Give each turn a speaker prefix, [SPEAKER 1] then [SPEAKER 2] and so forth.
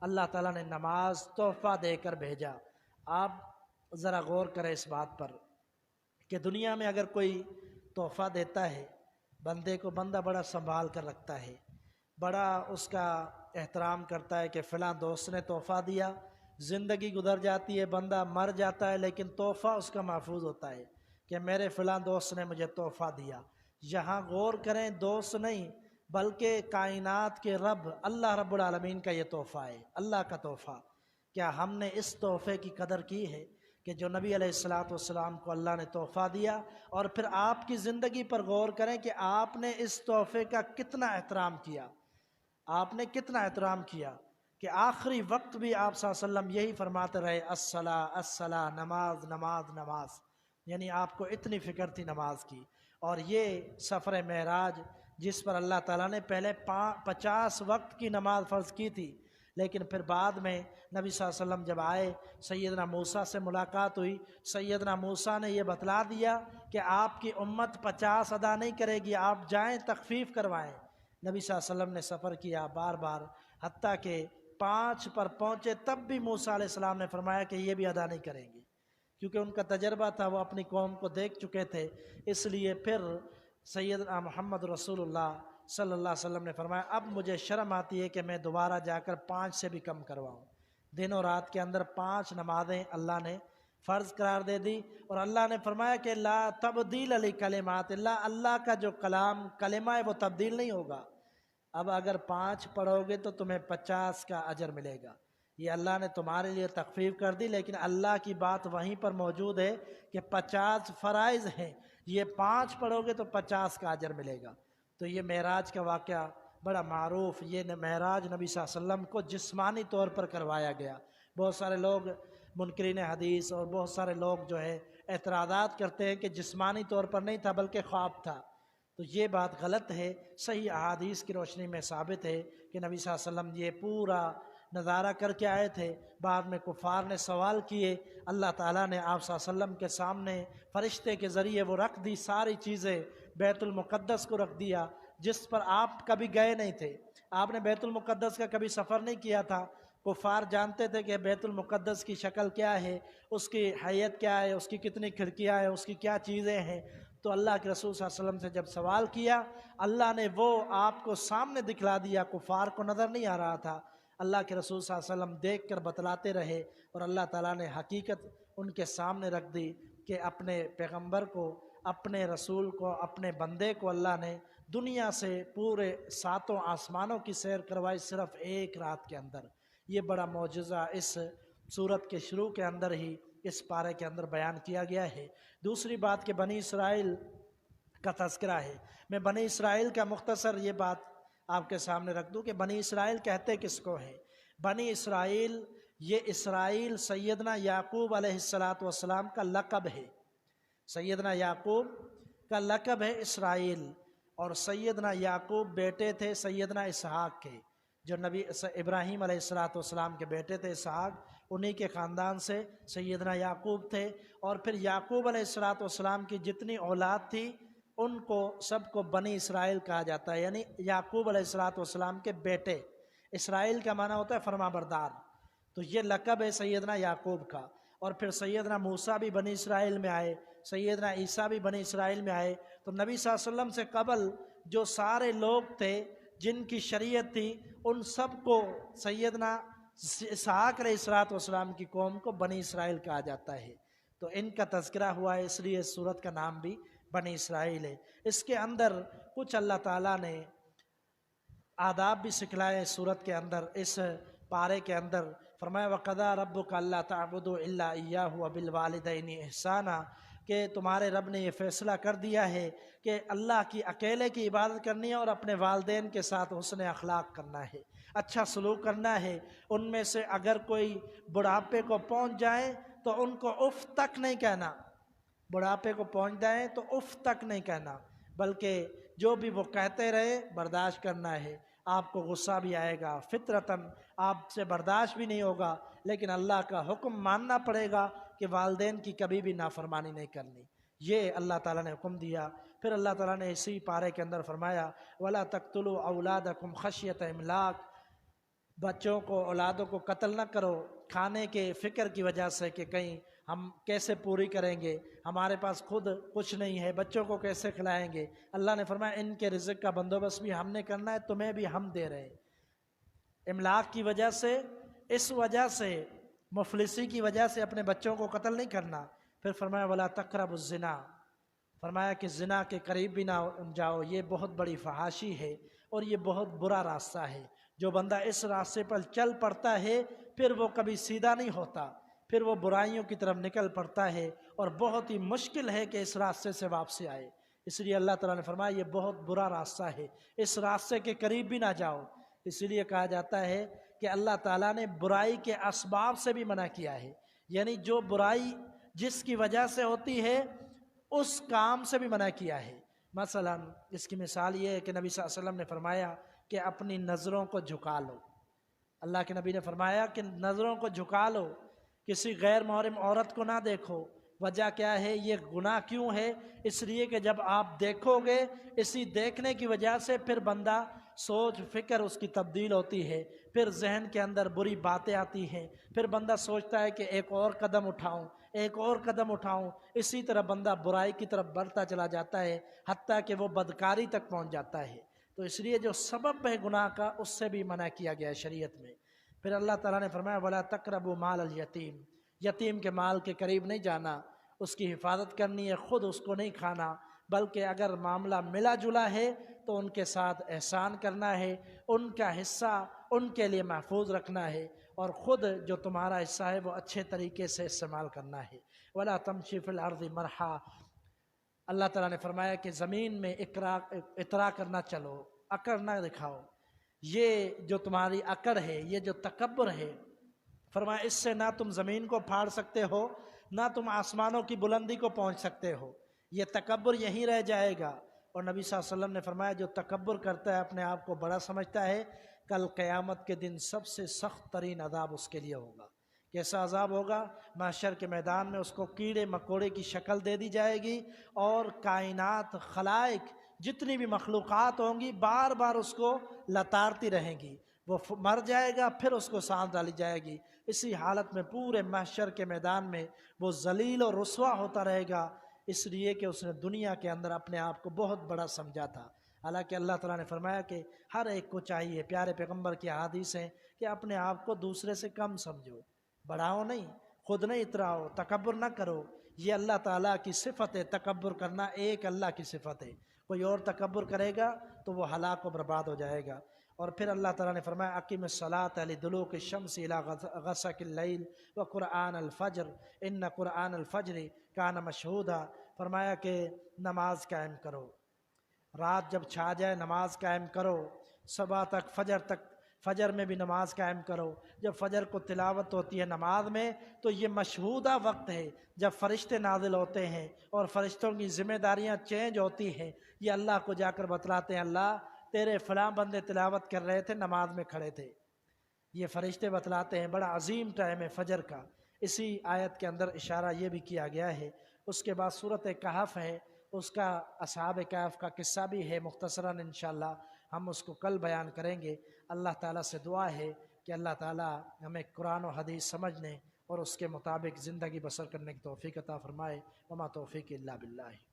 [SPEAKER 1] اللہ تعالیٰ نے نماز تحفہ دے کر بھیجا۔ آپ ذرا غور کریں اس بات پر کہ دنیا میں اگر کوئی تحفہ دیتا ہے، بندے کو بندہ بڑا سنبھال کر رکھتا ہے، بڑا اس کا احترام کرتا ہے کہ فلاں دوست نے تحفہ دیا، زندگی گزر جاتی ہے، بندہ مر جاتا ہے لیکن تحفہ اس کا محفوظ ہوتا ہے کہ میرے فلاں دوست نے مجھے تحفہ دیا۔ یہاں غور کریں، دوست نہیں بلکہ کائنات کے رب اللہ رب العالمین کا یہ تحفہ ہے، اللہ کا تحفہ۔ کیا ہم نے اس تحفے کی قدر کی ہے کہ جو نبی علیہ السلام کو اللہ نے تحفہ دیا؟ اور پھر آپ کی زندگی پر غور کریں کہ آپ نے اس تحفے کا کتنا احترام کیا، آپ نے کتنا احترام کیا کہ آخری وقت بھی آپ صلی اللہ علیہ وسلم یہی فرماتے رہے، الصلاۃ الصلاۃ، نماز نماز نماز، یعنی آپ کو اتنی فکر تھی نماز کی۔ اور یہ سفر معراج جس پر اللہ تعالیٰ نے پہلے 50 وقت کی نماز فرض کی تھی، لیکن پھر بعد میں نبی صلی اللہ علیہ وسلم جب آئے، سیدنا موسیٰ سے ملاقات ہوئی، سیدنا موسیٰ نے یہ بتلا دیا کہ آپ کی امت 50 ادا نہیں کرے گی، آپ جائیں تخفیف کروائیں۔ نبی صلی اللہ علیہ وسلم نے سفر کیا بار بار، حتیٰ کہ 5 پر پہنچے تب بھی موسیٰ علیہ السلام نے فرمایا کہ یہ بھی ادا نہیں کریں گے، کیونکہ ان کا تجربہ تھا، وہ اپنی قوم کو دیکھ چکے تھے۔ اس لیے پھر سیدنا محمد رسول اللہ صلی اللہ علیہ وسلم نے فرمایا اب مجھے شرم آتی ہے کہ میں دوبارہ جا کر 5 سے بھی کم کرواؤں۔ دن و رات کے اندر 5 نمازیں اللہ نے فرض قرار دے دی، اور اللہ نے فرمایا کہ لا تبدیل لکلمات اللہ، اللہ کا جو کلمہ ہے وہ تبدیل نہیں ہوگا۔ اب اگر 5 پڑھو گے تو تمہیں 50 کا اجر ملے گا۔ یہ اللہ نے تمہارے لیے تخفیف کر دی، لیکن اللہ کی بات وہیں پر موجود ہے کہ 50 فرائض ہیں، یہ 5 پڑھو گے تو 50 کا اجر ملے گا۔ تو یہ معراج کا واقعہ بڑا معروف، یہ معراج نبی صلی اللہ علیہ وسلم کو جسمانی طور پر کروایا گیا۔ بہت سارے لوگ منکرین حدیث اور بہت سارے لوگ جو ہے اعتراضات کرتے ہیں کہ جسمانی طور پر نہیں تھا بلکہ خواب تھا، تو یہ بات غلط ہے۔ صحیح احادیث کی روشنی میں ثابت ہے کہ نبی صلی اللہ علیہ وسلم یہ پورا نظارہ کر کے آئے تھے۔ بعد میں کفار نے سوال کیے، اللہ تعالیٰ نے آپ صلی اللہ علیہ وسلم کے سامنے فرشتے کے ذریعے وہ رکھ دی، ساری چیزیں، بیت المقدس کو رکھ دیا جس پر آپ کبھی گئے نہیں تھے، آپ نے بیت المقدس کا کبھی سفر نہیں کیا تھا۔ کفار جانتے تھے کہ بیت المقدس کی شکل کیا ہے، اس کی حیت کیا ہے، اس کی کتنی کھڑکیاں ہیں، اس کی کیا چیزیں ہیں۔ تو اللہ کے رسول صلی اللہ علیہ وسلم سے جب سوال کیا، اللہ نے وہ آپ کو سامنے دکھلا دیا، کفار کو نظر نہیں آ رہا تھا۔ اللہ کے رسول صلی اللہ علیہ وسلم دیکھ کر بتلاتے رہے، اور اللہ تعالیٰ نے حقیقت ان کے سامنے رکھ دی کہ اپنے پیغمبر کو، اپنے رسول کو، اپنے بندے کو اللہ نے دنیا سے پورے 7 آسمانوں کی سیر کروائی صرف 1 رات کے اندر۔ یہ بڑا معجزہ اس سورت کے شروع کے اندر ہی اس پارے کے اندر بیان کیا گیا ہے۔ دوسری بات کہ بنی اسرائیل کا تذکرہ ہے۔ میں بنی اسرائیل کا مختصر یہ بات آپ کے سامنے رکھ دوں کہ بنی اسرائیل کہتے کس کو ہے؟ بنی اسرائیل، یہ اسرائیل سیدنا یعقوب علیہ السلام کا لقب ہے۔ سیدنا یعقوب کا لقب ہے اسرائیل، اور سیدنا یعقوب بیٹے تھے سیدنا اسحاق کے، جو نبی ابراہیم علیہ السلام کے بیٹے تھے اسحاق، انہی کے خاندان سے سیدنا یعقوب تھے۔ اور پھر یعقوب علیہ السلام کی جتنی اولاد تھی ان کو سب کو بنی اسرائیل کہا جاتا ہے، یعنی یعقوب علیہ السلام کے بیٹے۔ اسرائیل کا معنی ہوتا ہے فرما بردار، تو یہ لقب ہے سیدنا یعقوب کا۔ اور پھر سیدنا موسیٰ بھی بنی اسرائیل میں آئے، سیدنا عیسیٰ بھی بنی اسرائیل میں آئے۔ تو نبی صلی اللہ علیہ وسلم سے قبل جو سارے لوگ تھے جن کی شریعت تھی، ان سب کو سیدنا اسحاق علیہ السلام کی قوم کو بنی اسرائیل کہا جاتا ہے۔ تو ان کا تذکرہ ہوا ہے، اس لیے اس سورت کا نام بھی بنی اسرائیل ہے۔ اس کے اندر کچھ اللہ تعالیٰ نے آداب بھی سکھلائے سورت کے اندر، اس پارے کے اندر فرمایا وَقَضَىٰ رَبُّكَ أَلَّا تَعْبُدُوا إِلَّا إِيَّاهُ وَبِالْوَالِدَيْنِ إِحْسَانًا، کہ تمہارے رب نے یہ فیصلہ کر دیا ہے کہ اللہ کی اکیلے کی عبادت کرنی ہے، اور اپنے والدین کے ساتھ حسن اخلاق کرنا ہے، اچھا سلوک کرنا ہے۔ ان میں سے اگر کوئی بڑھاپے کو پہنچ جائے تو ان کو اف تک نہیں کہنا، بڑھاپے کو پہنچ جائیں تو اف تک نہیں کہنا، بلکہ جو بھی وہ کہتے رہے برداشت کرنا ہے۔ آپ کو غصہ بھی آئے گا، فطرتاً آپ سے برداشت بھی نہیں ہوگا، لیکن اللہ کا حکم ماننا پڑے گا کہ والدین کی کبھی بھی نافرمانی نہیں کرنی، یہ اللہ تعالیٰ نے حکم دیا۔ پھر اللہ تعالیٰ نے اسی پارے کے اندر فرمایا وَلَا تَقْتُلُوا أَوْلَادَكُمْ خَشْيَةَ إِمْلَاقٍ، بچوں کو اولادوں کو قتل نہ کرو کھانے کے فکر کی وجہ سے کہ کہیں ہم کیسے پوری کریں گے، ہمارے پاس خود کچھ نہیں ہے، بچوں کو کیسے کھلائیں گے۔ اللہ نے فرمایا ان کے رزق کا بندوبست بھی ہم نے کرنا ہے، تمہیں بھی ہم دے رہے ہیں۔ املاک کی وجہ سے، اس وجہ سے، مفلسی کی وجہ سے اپنے بچوں کو قتل نہیں کرنا۔ پھر فرمایا ولا تقربوا الزنا، فرمایا کہ زنا کے قریب بھی نہ جاؤ، یہ بہت بڑی فحاشی ہے اور یہ بہت برا راستہ ہے۔ جو بندہ اس راستے پر چل پڑتا ہے پھر وہ کبھی سیدھا نہیں ہوتا، پھر وہ برائیوں کی طرف نکل پڑتا ہے اور بہت ہی مشکل ہے کہ اس راستے سے واپسی آئے۔ اس لیے اللہ تعالیٰ نے فرمایا یہ بہت برا راستہ ہے، اس راستے کے قریب بھی نہ جاؤ۔ اسی لیے کہا جاتا ہے کہ اللہ تعالیٰ نے برائی کے اسباب سے بھی منع کیا ہے، یعنی جو برائی جس کی وجہ سے ہوتی ہے اس کام سے بھی منع کیا ہے۔ مثلا اس کی مثال یہ ہے کہ نبی صلی اللہ علیہ وسلم نے فرمایا کہ اپنی نظروں کو جھکا لو۔ اللہ کے نبی نے فرمایا کہ نظروں کو جھکا لو، کسی غیر محرم عورت کو نہ دیکھو۔ وجہ کیا ہے؟ یہ گناہ کیوں ہے؟ اس لیے کہ جب آپ دیکھو گے اسی دیکھنے کی وجہ سے پھر بندہ سوچ فکر اس کی تبدیل ہوتی ہے، پھر ذہن کے اندر بری باتیں آتی ہیں، پھر بندہ سوچتا ہے کہ ایک اور قدم اٹھاؤں، ایک اور قدم اٹھاؤں، اسی طرح بندہ برائی کی طرف بڑھتا چلا جاتا ہے حتیٰ کہ وہ بدکاری تک پہنچ جاتا ہے۔ تو اس لیے جو سبب ہے گناہ کا اس سے بھی منع کیا گیا ہے شریعت میں۔ پھر اللہ تعالیٰ نے فرمایا وَلَا تَقْرَبُوا مَالَ الْيَتِيمِ، یتیم کے مال کے قریب نہیں جانا، اس کی حفاظت کرنی ہے، خود اس کو نہیں کھانا، بلکہ اگر معاملہ ملا جلا ہے تو ان کے ساتھ احسان کرنا ہے، ان کا حصہ ان کے لیے محفوظ رکھنا ہے، اور خود جو تمہارا حصہ ہے وہ اچھے طریقے سے استعمال کرنا ہے۔ وَلَا تَمْشِ فِي الْأَرْضِ مَرْحًا، اللہ تعالیٰ نے فرمایا کہ زمین میں اطراء کرنا چلو، اکڑ نہ دکھاؤ۔ یہ جو تمہاری اکڑ ہے، یہ جو تکبر ہے، فرمایا اس سے نہ تم زمین کو پھاڑ سکتے ہو، نہ تم آسمانوں کی بلندی کو پہنچ سکتے ہو، یہ تکبر یہیں رہ جائے گا۔ اور نبی صلی اللہ علیہ وسلم نے فرمایا جو تکبر کرتا ہے، اپنے آپ کو بڑا سمجھتا ہے، کل قیامت کے دن سب سے سخت ترین عذاب اس کے لیے ہوگا۔ کیسا عذاب ہوگا؟ محشر کے میدان میں اس کو کیڑے مکوڑے کی شکل دے دی جائے گی، اور کائنات، خلائق، جتنی بھی مخلوقات ہوں گی بار بار اس کو لتاڑتی رہیں گی، وہ مر جائے گا پھر اس کو سانس ڈالی جائے گی۔ اسی حالت میں پورے محشر کے میدان میں وہ ذلیل اور رسوا ہوتا رہے گا، اس لیے کہ اس نے دنیا کے اندر اپنے آپ کو بہت بڑا سمجھا تھا۔ حالانکہ اللہ تعالیٰ نے فرمایا کہ ہر ایک کو چاہیے، پیارے پیغمبر کی احادیث ہیں کہ اپنے آپ کو دوسرے سے کم سمجھو، بڑھاؤ نہیں، خود نہیں اتراؤ، تکبر نہ کرو۔ یہ اللہ تعالیٰ کی صفت ہے، تکبر کرنا ایک اللہ کی صفت ہے۔ کوئی اور تکبر کرے گا تو وہ ہلاک و برباد ہو جائے گا۔ اور پھر اللہ تعالیٰ نے فرمایا اقیم الصلاۃ لدلوک الشمس الی غسق اللیل وقرآن الفجر ان قرآن الفجر کان مشہودا، فرمایا کہ نماز قائم کرو، رات جب چھا جائے نماز قائم کرو، صبح تک، فجر تک، فجر میں بھی نماز قائم کرو۔ جب فجر کو تلاوت ہوتی ہے نماز میں تو یہ مشہودہ وقت ہے جب فرشتے نازل ہوتے ہیں اور فرشتوں کی ذمہ داریاں چینج ہوتی ہیں، یہ اللہ کو جا کر بتلاتے ہیں اللہ تیرے فلاں بندے تلاوت کر رہے تھے، نماز میں کھڑے تھے، یہ فرشتے بتلاتے ہیں۔ بڑا عظیم ٹائم ہے فجر کا۔ اسی آیت کے اندر اشارہ یہ بھی کیا گیا ہے۔ اس کے بعد سورۃ کہف ہے، اس کا اصحاب کہف کا قصہ بھی ہے، مختصراً انشاءاللہ ہم اس کو کل بیان کریں گے۔ اللہ تعالیٰ سے دعا ہے کہ اللہ تعالیٰ ہمیں قرآن و حدیث سمجھنے اور اس کے مطابق زندگی بسر کرنے کی توفیق عطا فرمائے۔ وما توفیق الا باللہ۔